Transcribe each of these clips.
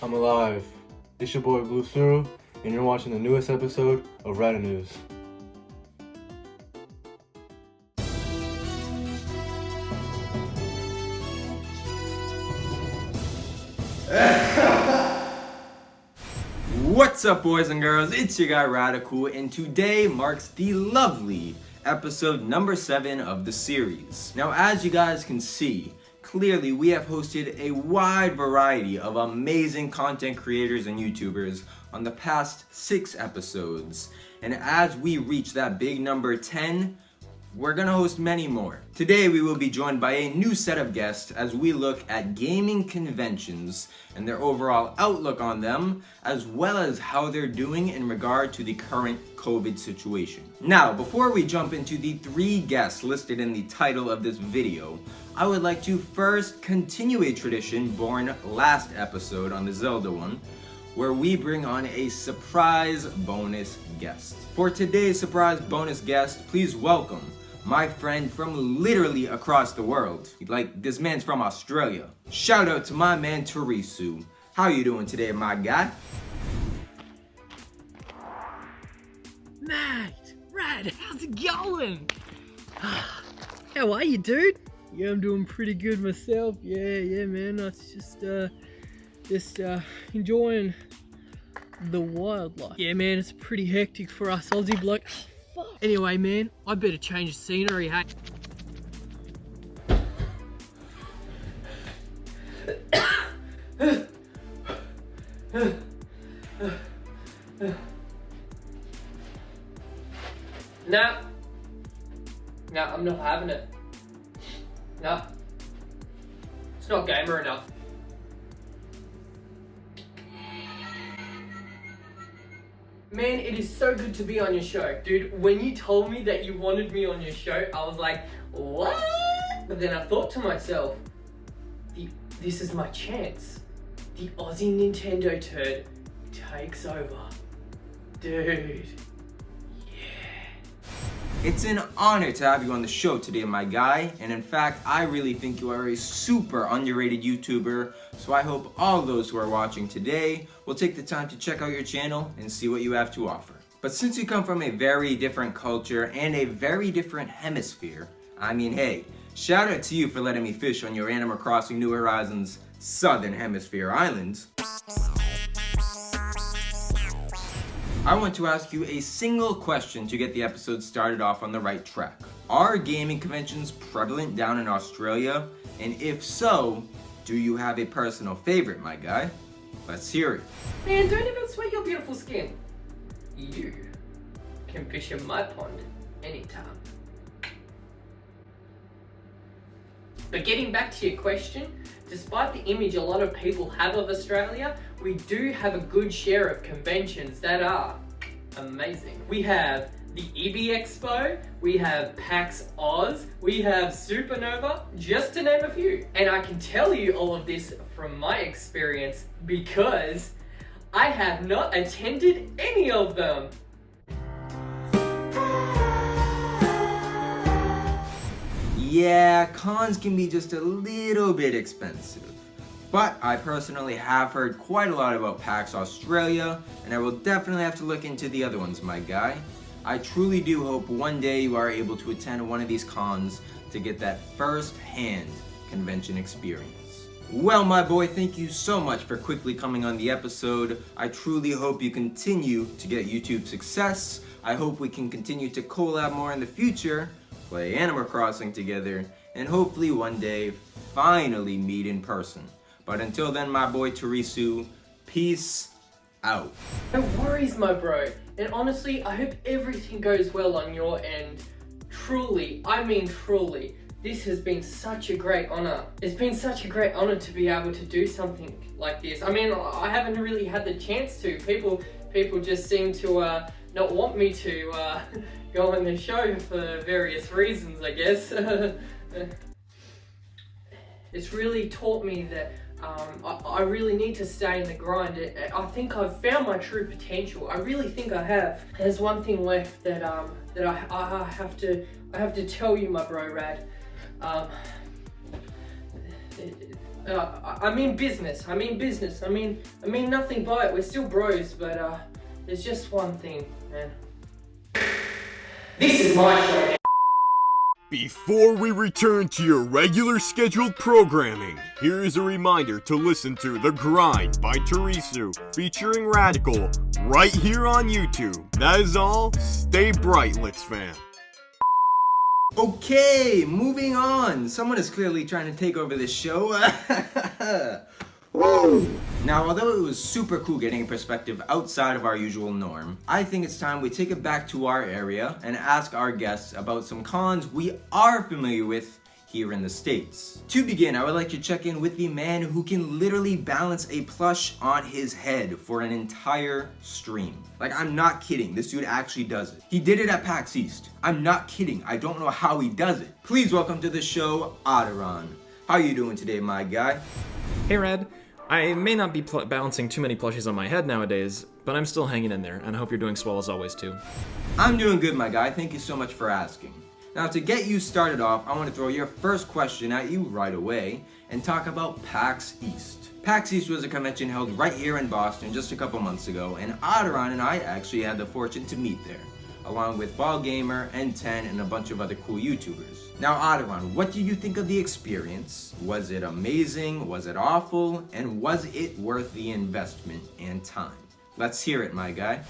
I'm alive. It's your boy Blue Suru, and you're watching the newest episode of RaDuhNews. What's up, boys and girls? It's your guy RaDuhNews, and today marks the lovely episode number 7 of the series. Now, as you guys can see, clearly we have hosted a wide variety of amazing content creators and YouTubers on the past 6 episodes. And as we reach that big number 10, we're gonna host many more. Today we will be joined by a new set of guests as we look at gaming conventions and their overall outlook on them, as well as how they're doing in regard to the current COVID situation. Now, before we jump into the 3 guests listed in the title of this video, I would like to first continue a tradition born last episode on the Zelda one, where we bring on a surprise bonus guest. For today's surprise bonus guest, please welcome my friend from literally across the world. Like, this man's from Australia. Shout out to my man Terisu. How you doing today, my guy? Mate, Rad, how's it going? How are you, dude? Yeah, I'm doing pretty good myself. Yeah, man. I was just enjoying the wildlife. Yeah, man, it's pretty hectic for us Aussie bloke. Fuck. Anyway, man, I better change the scenery, hey. No, I'm not having it. No, it's not gamer enough. Man, it is so good to be on your show. Dude, when you told me that you wanted me on your show, I was like, what? But then I thought to myself, this is my chance. The Aussie Nintendo turd takes over. Dude. It's an honor to have you on the show today, my guy. And in fact, I really think you are a super underrated YouTuber. So I hope all those who are watching today will take the time to check out your channel and see what you have to offer. But since you come from a very different culture and a very different hemisphere, I mean, hey, shout out to you for letting me fish on your Animal Crossing New Horizons Southern Hemisphere islands. I want to ask you a single question to get the episode started off on the right track. Are gaming conventions prevalent down in Australia? And if so, do you have a personal favorite, my guy? Let's hear it. Man, don't even sweat your beautiful skin. You can fish in my pond anytime. But getting back to your question, despite the image a lot of people have of Australia, we do have a good share of conventions that are amazing. We have the EB Expo, we have PAX Oz, we have Supernova, just to name a few. And I can tell you all of this from my experience because I have not attended any of them. Yeah, cons can be just a little bit expensive. But I personally have heard quite a lot about PAX Australia, and I will definitely have to look into the other ones, my guy. I truly do hope one day you are able to attend one of these cons to get that first-hand convention experience. Well, my boy, thank you so much for quickly coming on the episode. I truly hope you continue to get YouTube success. I hope we can continue to collab more in the future, play Animal Crossing together, and hopefully one day finally meet in person. But until then, my boy Terisu, peace out. No worries, my bro. And honestly, I hope everything goes well on your end. Truly, I mean truly, this has been such a great honor. It's been such a great honor to be able to do something like this. I mean, I haven't really had the chance to. People just seem to not want me to go on the show for various reasons, I guess. It's really taught me that I really need to stay in the grind. I think I've found my true potential. I really think I have. There's one thing left that I have to tell you, my bro Rad. I mean business. I mean nothing by it. We're still bros, but there's just one thing, man. This is my show. Before we return to your regular scheduled programming, here is a reminder to listen to The Grind by Terisu featuring Radical right here on YouTube. That is all. Stay bright, Licks fan. Okay, moving on. Someone is clearly trying to take over this show. Woo! Now, although it was super cool getting a perspective outside of our usual norm, I think it's time we take it back to our area and ask our guests about some cons we are familiar with here in the States. To begin, I would like to check in with the man who can literally balance a plush on his head for an entire stream. Like, I'm not kidding, this dude actually does it. He did it at PAX East. I'm not kidding, I don't know how he does it. Please welcome to the show, Otteron. How you doing today, my guy? Hey Red, I may not be balancing too many plushies on my head nowadays, but I'm still hanging in there, and I hope you're doing swell as always too. I'm doing good, my guy. Thank you so much for asking. Now, to get you started off, I want to throw your first question at you right away and talk about PAX East. PAX East was a convention held right here in Boston just a couple months ago, and Otteron and I actually had the fortune to meet there, along with Ball Gamer, N10, and a bunch of other cool YouTubers. Now, Otteron, what did you think of the experience? Was it amazing? Was it awful? And was it worth the investment and time? Let's hear it, my guy.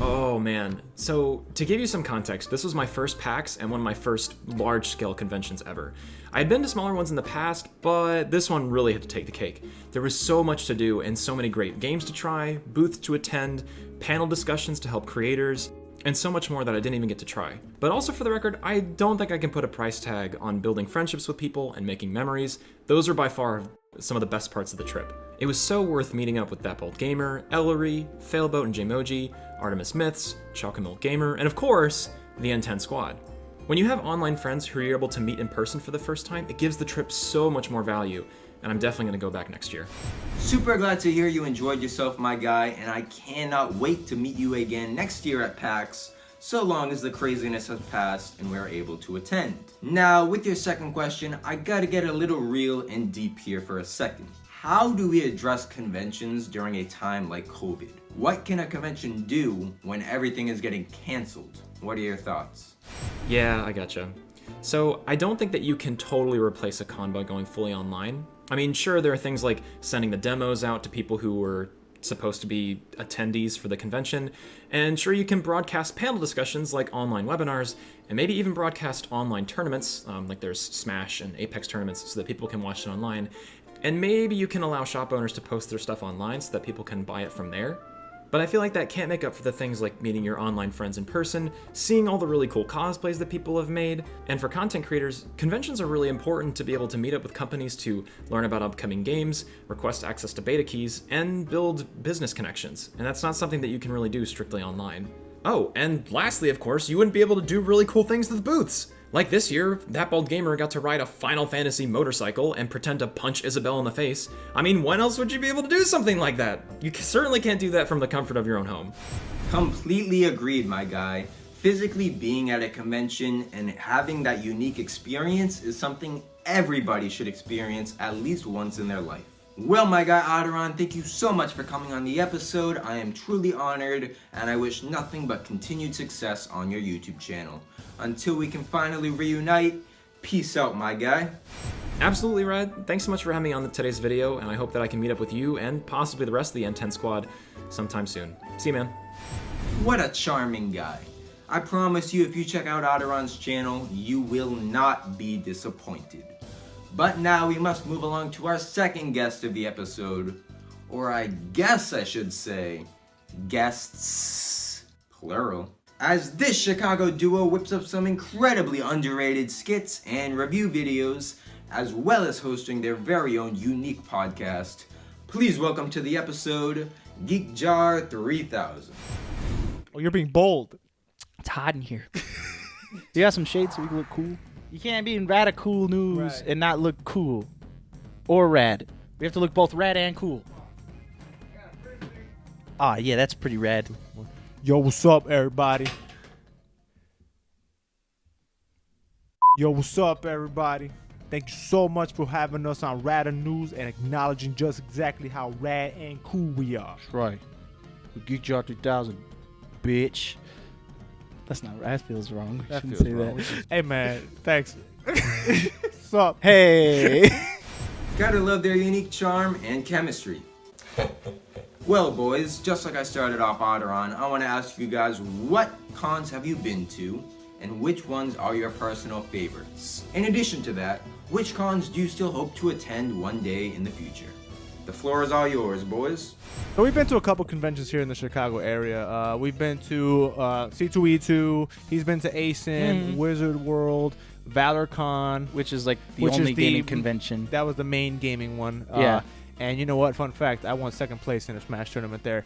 Oh man, so to give you some context, this was my first PAX and one of my first large-scale conventions ever. I had been to smaller ones in the past, but this one really had to take the cake. There was so much to do and so many great games to try, booths to attend, panel discussions to help creators, and so much more that I didn't even get to try. But also for the record, I don't think I can put a price tag on building friendships with people and making memories. Those are by far some of the best parts of the trip. It was so worth meeting up with That Bold Gamer, Ellery, Failboat and Jmoji, Artemis Myths, Chalkamilk Gamer, and of course, the N10 squad. When you have online friends who you're able to meet in person for the first time, it gives the trip so much more value, and I'm definitely gonna go back next year. Super glad to hear you enjoyed yourself, my guy, and I cannot wait to meet you again next year at PAX, so long as the craziness has passed and we're able to attend. Now, with your second question, I gotta get a little real and deep here for a second. How do we address conventions during a time like COVID? What can a convention do when everything is getting canceled? What are your thoughts? Yeah, I gotcha. So I don't think that you can totally replace a con by going fully online. I mean, sure, there are things like sending the demos out to people who were supposed to be attendees for the convention, and sure, you can broadcast panel discussions like online webinars, and maybe even broadcast online tournaments, like there's Smash and Apex tournaments, so that people can watch it online, and maybe you can allow shop owners to post their stuff online so that people can buy it from there. But I feel like that can't make up for the things like meeting your online friends in person, seeing all the really cool cosplays that people have made, and for content creators, conventions are really important to be able to meet up with companies to learn about upcoming games, request access to beta keys, and build business connections, and that's not something that you can really do strictly online. Oh, and lastly, of course, you wouldn't be able to do really cool things at the booths. Like this year, That Bold Gamer got to ride a Final Fantasy motorcycle and pretend to punch Isabelle in the face. I mean, when else would you be able to do something like that? You certainly can't do that from the comfort of your own home. Completely agreed, my guy. Physically being at a convention and having that unique experience is something everybody should experience at least once in their life. Well, my guy Otteron, thank you so much for coming on the episode. I am truly honored, and I wish nothing but continued success on your YouTube channel. Until we can finally reunite, peace out, my guy. Absolutely, Red. Thanks so much for having me on today's video, and I hope that I can meet up with you and possibly the rest of the N10 squad sometime soon. See you, man. What a charming guy. I promise you, if you check out Otteron's channel, you will not be disappointed. But now we must move along to our second guest of the episode, or I guess I should say, guests, plural. As this Chicago duo whips up some incredibly underrated skits and review videos, as well as hosting their very own unique podcast, please welcome to the episode, GEEKJAR3000. Oh, you're being bold. It's hot in here. You got some shades so we can look cool? You can't be in RaDuhNews news and not look cool. Or rad. We have to look both rad and cool. Ah, yeah, that's pretty rad. Yo, what's up, everybody? Yo, what's up, everybody? Thank you so much for having us on RaDuhNews and acknowledging just exactly how rad and cool we are. That's right. GEEKJAR3000, bitch. That's not right. That feels wrong. That Shouldn't feels say wrong. that. Hey, man. Thanks. Sup? Hey. Gotta love their unique charm and chemistry. Well, boys, just like I started off on, I want to ask you guys, what cons have you been to, and which ones are your personal favorites? In addition to that, which cons do you still hope to attend one day in the future? The floor is all yours, boys. So we've been to a couple conventions here in the Chicago area. We've been to C2E2. He's been to ASIN, Wizard World, ValorCon. Which is like the Which is only the- gaming convention. That was the main gaming one. Yeah. And you know what? Fun fact, I won second place in a Smash tournament there.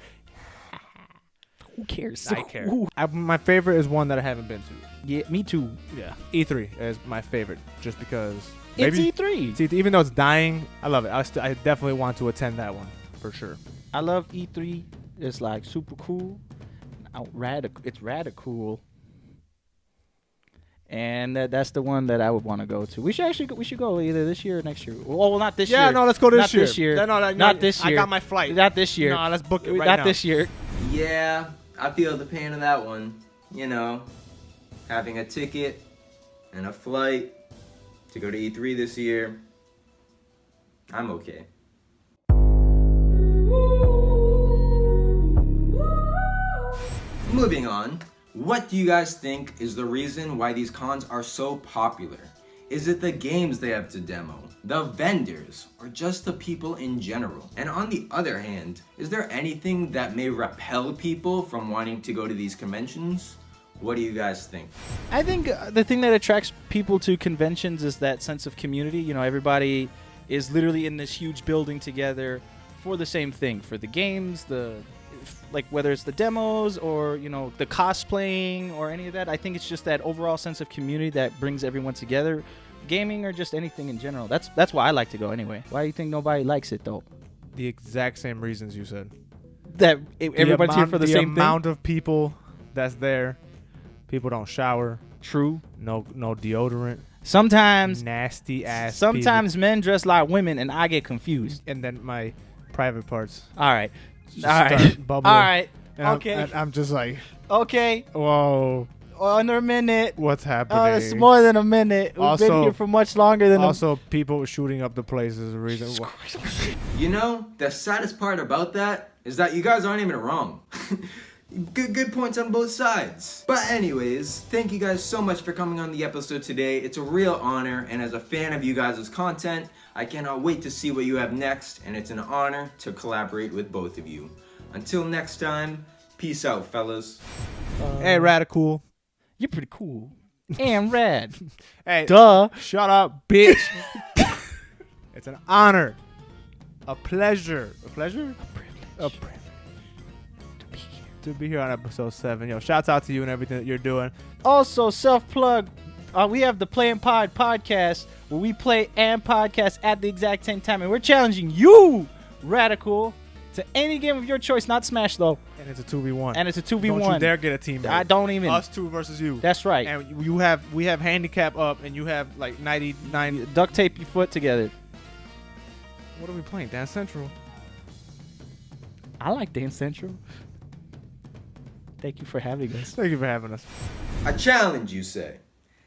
Who cares? I care. My favorite is one that I haven't been to. Yeah, me too. Yeah. E3 is my favorite just because. It's maybe- E3. See, even though it's dying, I love it. I definitely want to attend that one for sure. I love E3. It's like super cool. It's radical. And that's the one that I would want to go to. We should go either this year or next year. Well, not this year. Yeah, no, let's go this Not year. this year. No, Not this year. I got my flight. Not this year. No, let's book it right Not now. this year. Yeah, I feel the pain of that one. You know, having a ticket and a flight to go to E3 this year, I'm okay. Moving on, what do you guys think is the reason why these cons are so popular? Is it the games they have to demo, the vendors, or just the people in general? And on the other hand, is there anything that may repel people from wanting to go to these conventions? What do you guys think? I think the thing that attracts people to conventions is that sense of community. You know, everybody is literally in this huge building together for the same thing, for the games, like whether it's the demos or, you know, the cosplaying or any of that. I think it's just that overall sense of community that brings everyone together. Gaming or just anything in general. That's why I like to go anyway. Why do you think nobody likes it though? The exact same reasons you said. That everybody's here for the same The amount of people that's there. People don't shower. True. No deodorant. Sometimes Nasty ass. Sometimes men dress like women and I get confused. And then my private parts. All right. Just All right. start bubbling. All right. And Okay. I'm just like, Okay. whoa, Under a minute. what's happening? Oh, it's more than a minute. We've Also- been here for much longer than Also, people shooting up the place is the reason why. You know, the saddest part about that is that you guys aren't even wrong. Good points on both sides. But anyways, thank you guys so much for coming on the episode today. It's a real honor, and as a fan of you guys' content, I cannot wait to see what you have next, and it's an honor to collaborate with both of you. Until next time, peace out, fellas. Hey, Radical. You're pretty cool. And rad. Hey, Duh. shut up, bitch. It's an honor. A pleasure. A pleasure? A privilege. To be here on episode 7. Yo, shouts out to you and everything that you're doing. Also, self-plug. We have the Play and Pod podcast where we play and podcast at the exact same time. And we're challenging you, Radical, to any game of your choice. Not Smash, though. And it's a 2v1. And it's a 2v1. Don't you dare get a team. I don't even. Us two versus you. That's right. And we have handicap up, and you have like 99. Duct tape your foot together. What are we playing? Dance Central. I like Dance Central. Thank you for having us. Thank you for having us. A challenge, you say?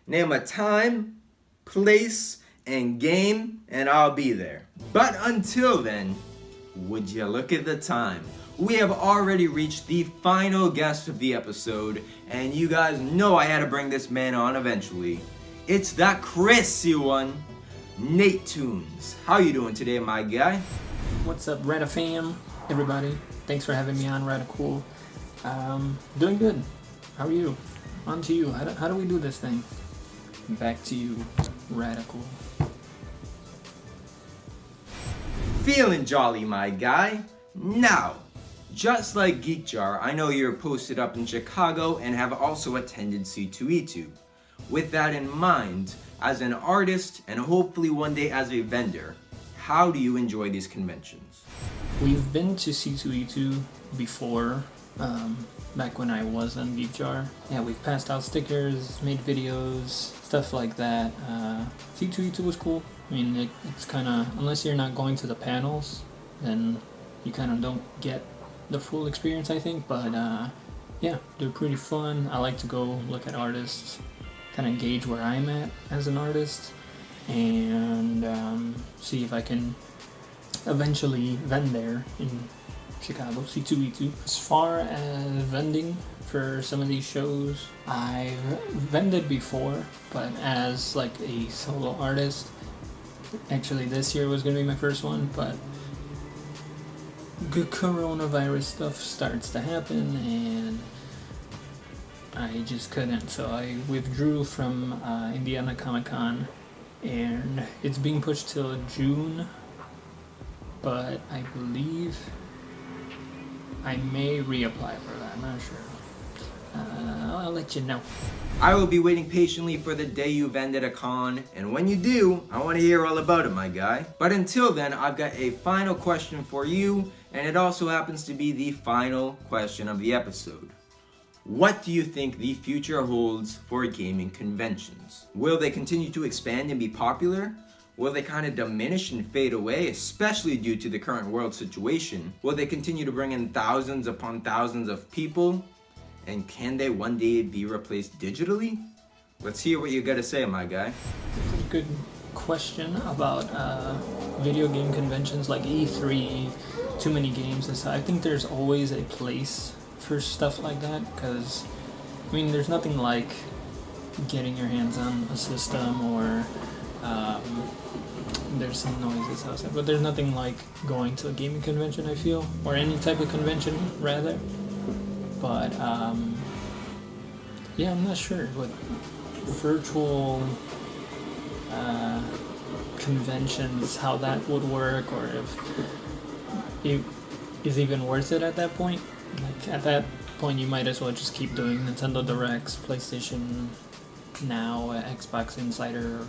Name a time, place, and game, and I'll be there. But until then, would you look at the time? We have already reached the final guest of the episode, and you guys know I had to bring this man on eventually. It's that Chrissy one, NateToons. How you doing today, my guy? What's up, Rada fam, everybody? Thanks for having me on, Radical. Doing good. How are you? On to you. How do we do this thing? Back to you, Radical. Feeling jolly, my guy. Now, just like GeekJar, I know you're posted up in Chicago and have also attended C2E2. With that in mind, as an artist and hopefully one day as a vendor, how do you enjoy these conventions? We've been to C2E2 before. back when I was on GeekJar. Yeah, we've passed out stickers, made videos, stuff like that. C2E2 was cool. I mean, it's kind of, unless you're not going to the panels, then you kind of don't get the full experience, I think. But yeah, they're pretty fun. I like to go look at artists, kind of gauge where I'm at as an artist, and see if I can eventually vend there in Chicago, C2E2. As far as vending for some of these shows, I've vended before, but as like a solo artist. Actually, this year was going to be my first one, but good coronavirus stuff starts to happen, and I just couldn't, so I withdrew from Indiana Comic Con, and it's being pushed till June, but I believe I may reapply for that. I'm not sure. I'll let you know. I will be waiting patiently for the day you vend at a con, and when you do, I want to hear all about it, my guy. But until then, I've got a final question for you, and it also happens to be the final question of the episode. What do you think the future holds for gaming conventions? Will they continue to expand and be popular? Will they kind of diminish and fade away, especially due to the current world situation? Will they continue to bring in thousands upon thousands of people? And can they one day be replaced digitally? Let's hear what you gotta say, my guy. It's a good question about video game conventions like E3, too many games and stuff. I think there's always a place for stuff like that, because I mean, there's nothing like getting your hands on a system, or there's some noises outside, but there's nothing like going to a gaming convention, I feel, or any type of convention rather. But yeah, I'm not sure what virtual conventions, how that would work, or if it is even worth it at that point. Like, at that point, you might as well just keep doing Nintendo Directs, PlayStation Now, Xbox Insider,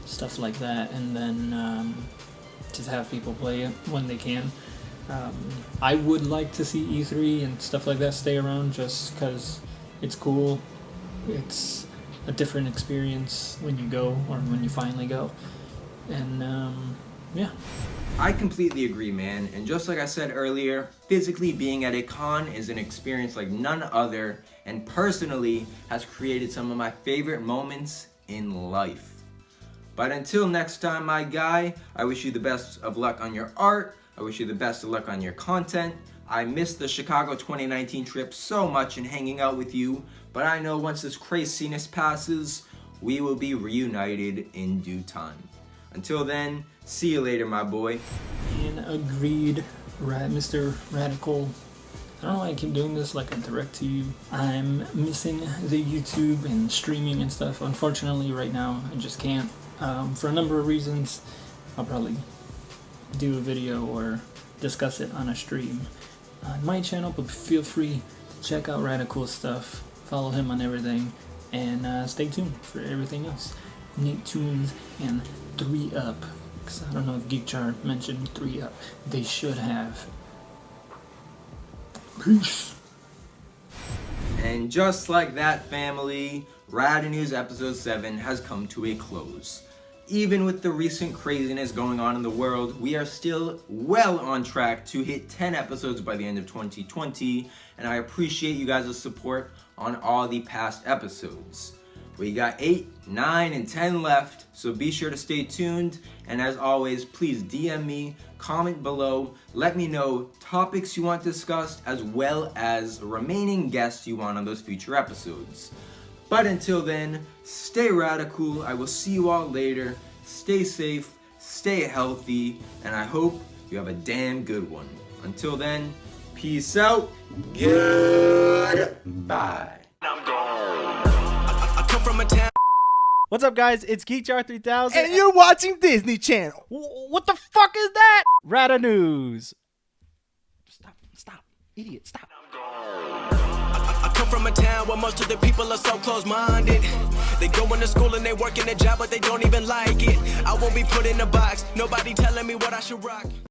stuff like that, and then just have people play it when they can. I would like to see E3 and stuff like that stay around, just because it's cool. It's a different experience when you go, or when you finally go. And yeah. I completely agree, man. And just like I said earlier, physically being at a con is an experience like none other, and personally has created some of my favorite moments in life. But until next time, my guy, I wish you the best of luck on your art. I wish you the best of luck on your content. I missed the Chicago 2019 trip so much and hanging out with you, but I know once this craziness passes, we will be reunited in due time. Until then, see you later, my boy. And agreed, Mr. Radical. I don't know why I keep doing this like a direct to you. I'm missing the YouTube and streaming and stuff. Unfortunately, right now, I just can't. For a number of reasons, I'll probably do a video or discuss it on a stream on my channel, but feel free to check out Radical stuff, follow him on everything, and stay tuned for everything else. NateToons and 3UP, because I don't know if GeekJar mentioned 3UP. They should have. Peace. And just like that, family, RaDuhNews episode 7 has come to a close. Even with the recent craziness going on in the world, we are still well on track to hit 10 episodes by the end of 2020, and I appreciate you guys' support on all the past episodes. We got 8, 9, and 10 left, so be sure to stay tuned, and as always, please DM me, comment below, let me know topics you want discussed, as well as remaining guests you want on those future episodes. But until then, stay radical. I will see you all later. Stay safe, stay healthy, and I hope you have a damn good one. Until then, peace out. Goodbye. What's up, guys? It's GeekJar3000. And you're watching Disney Channel. What the fuck is that? RaDuhNews. Stop. Idiot, stop. I come from a town where most of the people are so close-minded. They go into school and they work in a job, but they don't even like it. I won't be put in a box. Nobody telling me what I should rock.